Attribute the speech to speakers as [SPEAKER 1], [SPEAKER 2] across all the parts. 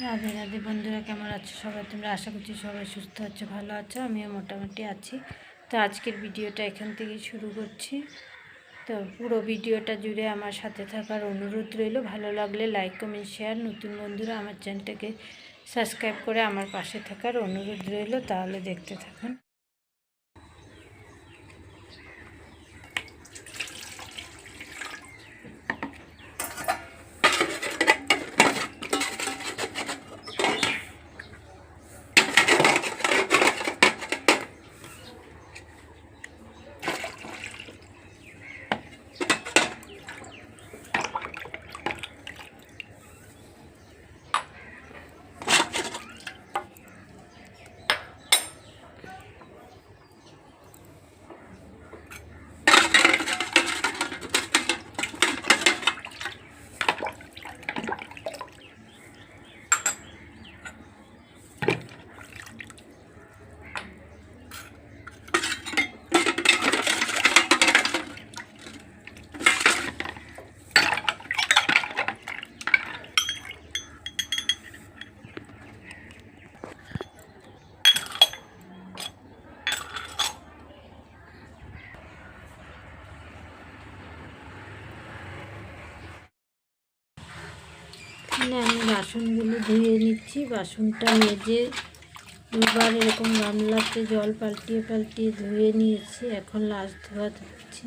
[SPEAKER 1] রাধে রাধে বন্ধুরা, কেমন আছো সবাই? তোমরা আশা করছি সবাই সুস্থ আছো, ভালো আছো। আমিও মোটামুটি আছি। তো আজকের ভিডিওটা এখান থেকেই শুরু করছি। তো পুরো ভিডিওটা জুড়ে আমার সাথে থাকার অনুরোধ রইল। ভালো লাগলে লাইক, কমেন্ট, শেয়ার। নতুন বন্ধুরা আমার চ্যানেলটাকে সাবস্ক্রাইব করে আমার পাশে থাকার অনুরোধ রইল। তাহলে দেখতে থাকুন। এখানে আমি বাসনগুলো ধুয়ে নিচ্ছি। বাসনটা মেজে দুবার এরকম গামলাতে জল পাল্টিয়ে পাল্টিয়ে ধুয়ে নিয়েছি। এখন লাস্ট ধোয়া দিচ্ছি,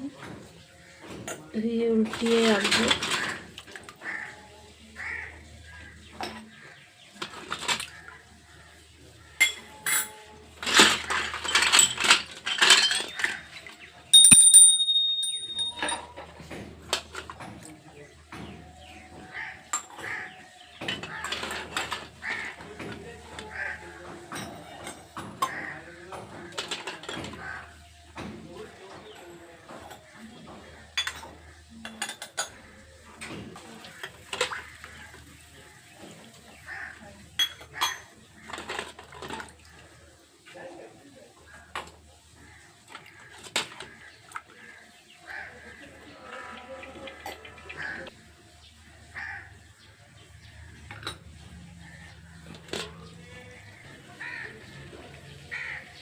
[SPEAKER 1] ধুয়ে উল্টিয়ে রাখবো।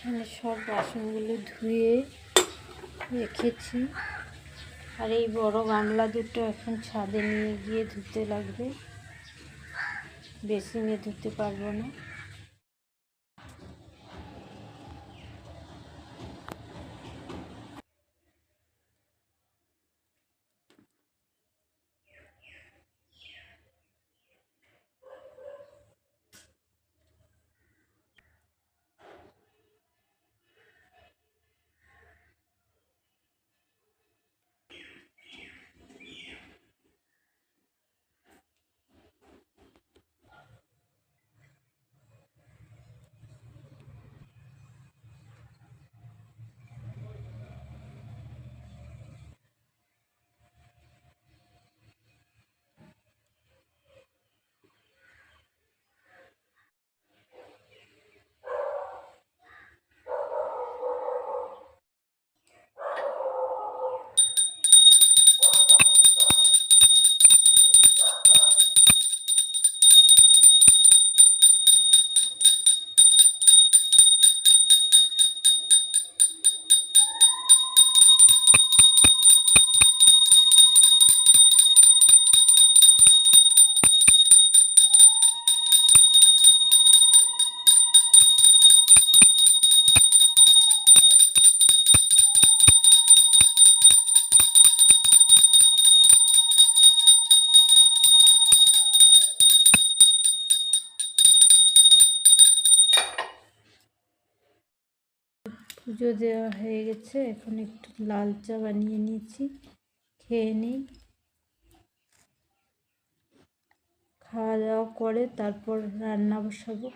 [SPEAKER 1] এখানে সব বাসনগুলো ধুয়ে রেখেছি। আর এই বড় গামলা দুটো এখন ছাদে নিয়ে গিয়ে ধুতে লাগবে, বেসিনে ধুতে পারবো না। পুজো দেওয়া হয়ে গেছে। এখন একটু লাল চা বানিয়ে নিয়েছি, খেয়ে নিই। খাওয়া দাওয়া করে তারপর রান্না বসাবো।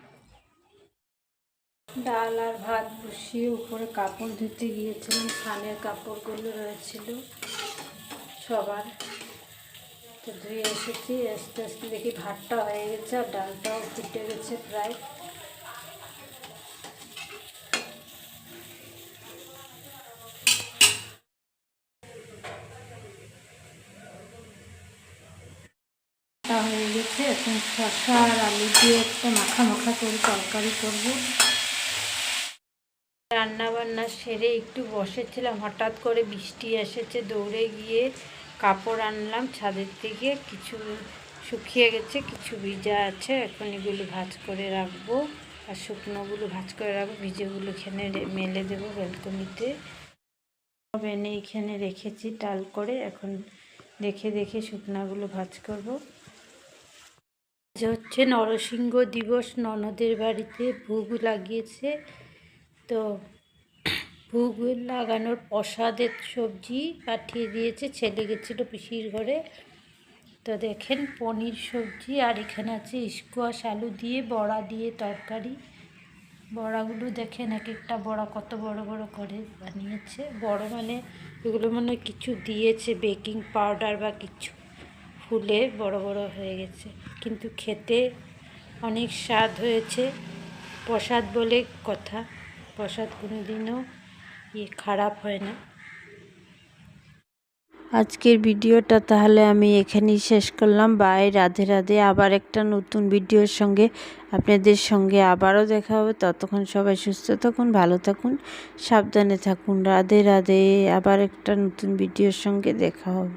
[SPEAKER 1] ডাল আর ভাত বসিয়ে উপরে কাপড় ধুতে গিয়েছিলাম। স্নানের কাপড়গুলো রয়েছিল সবার, তো ধুয়ে এসেছি। আস্তে আস্তে দেখি ভাতটা হয়ে গেছে আর ডালটাও ফুটে গেছে প্রায়। হয়ে গেছে, এখন শসা আর আলু দিয়ে একটা মাখা মাখা করে তরকারি করব। রান্না বান্না সেরে একটু বসেছিলাম, হঠাৎ করে বৃষ্টি এসেছে, দৌড়ে গিয়ে কাপড় আনলাম ছাদের থেকে। কিছু শুকিয়ে গেছে, কিছু ভিজা আছে। এখন এগুলো ভাঁজ করে রাখবো, আর শুকনোগুলো ভাঁজ করে রাখবো, ভিজেগুলো এখানে মেলে দেবো ব্যালকনিতে। সব এনে এখানে রেখেছি টাল করে, এখন দেখে দেখে শুকনাগুলো ভাঁজ করব। হচ্ছে নরসিংহ দিবস, ননদের বাড়িতে ভোগ লাগিয়েছে, তো ভোগ লাগানোর প্রসাদের সবজি পাঠিয়ে দিয়েছে, ছেলে গেছিলো পিসির ঘরে। তো দেখেন পনির সবজি, আর এখানে আছে স্কোয়াশ আলু দিয়ে বড়া দিয়ে তরকারি। বড়াগুলো দেখেন এক একটা বড়া কত বড় বড় করে বানিয়েছে। বড় মানে এগুলো মনে কিছু দিয়েছে বেকিং পাউডার বা কিছু, ফুলে বড় বড় হয়ে গেছে, কিন্তু খেতে অনেক স্বাদ হয়েছে। প্রসাদ বলে কথা, প্রসাদ কোনোদিনও খারাপ হয় না। আজকের ভিডিওটা তাহলে আমি এখানেই শেষ করলাম। বাই, রাধে রাধে। আবার একটা নতুন ভিডিওর সঙ্গে আপনাদের সঙ্গে আবারও দেখা হবে। ততক্ষণ সবাই সুস্থ থাকুন, ভালো থাকুন, সাবধানে থাকুন। রাধে রাধে। আবার একটা নতুন ভিডিওর সঙ্গে দেখা হবে।